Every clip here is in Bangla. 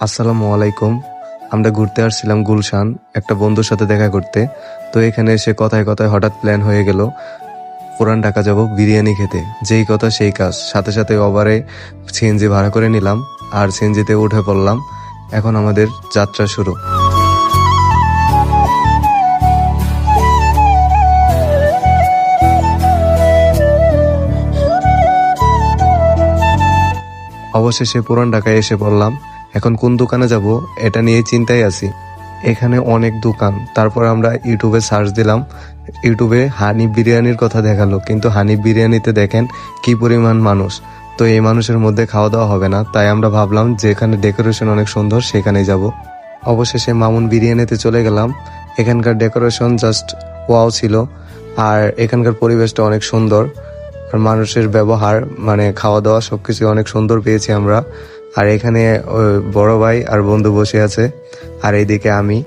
আসসালামু আলাইকুম। আমরা ঘুরতে আসছিলাম গুলশান একটা বন্ধুর সাথে দেখা করতে। তো এখানে এসে কথায় কথায় হঠাৎ প্ল্যান হয়ে গেল পুরান ঢাকা যাব বিরিয়ানি খেতে। যেই কথা সেই কাজ, সাথে সাথে ওভারে সিএনজি ভাড়া করে নিলাম আর সিএনজিতে উঠে পড়লাম। এখন আমাদের যাত্রা শুরু। অবশেষে পুরান ঢাকায় এসে পড়লাম। এখন কোন দোকানে যাব এটা নিয়ে চিন্তায় আছি। এখানে অনেক দোকান, তারপর আমরা ইউটিউবে সার্চ দিলাম। ইউটিউবে হানিফ বিরিয়ানির কথা দেখালো, কিন্তু হানিফ বিরিয়ানিতে দেখেন কি পরিমাণ মানুষ। তো এই মানুষের মধ্যে খাওয়া দাওয়া হবে না, তাই আমরা ভাবলাম যেখানে ডেকোরেশন অনেক সুন্দর সেখানেই যাব। অবশেষে মামুন বিরিয়ানিতে চলে গেলাম। এখানকার ডেকোরেশন জাস্ট ওয়াও ছিল, আর এখানকার পরিবেশটা অনেক সুন্দর, আর মানুষের ব্যবহার মানে খাওয়া দাওয়া সবকিছু অনেক সুন্দর পেয়েছি আমরা। আর এখানে বড় ভাই আর বন্ধু বসে আছে, আর এইদিকে আমি।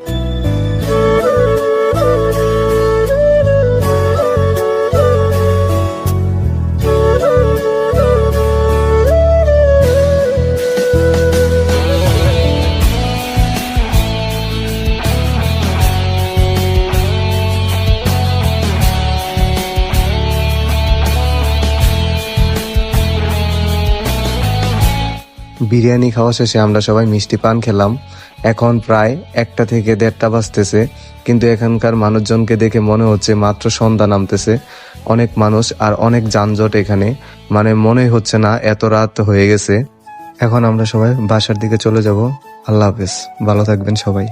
বিরিয়ানি খাওয়া শেষে আমরা সবাই মিষ্টি পান খেলাম। এখন প্রায় 1টা থেকে 1:30 বাজতেছে, কিন্তু এখানকার মানুষজনকে দেখে মনে হচ্ছে মাত্র সন্ধ্যা নামতেছে। অনেক মানুষ আর অনেক যানজট এখানে, মানে মনে হচ্ছে না এত রাত হয়ে গেছে। এখন আমরা সবাই বাসার দিকে চলে যাব। আল্লাহ হাফেজ, ভালো থাকবেন সবাই।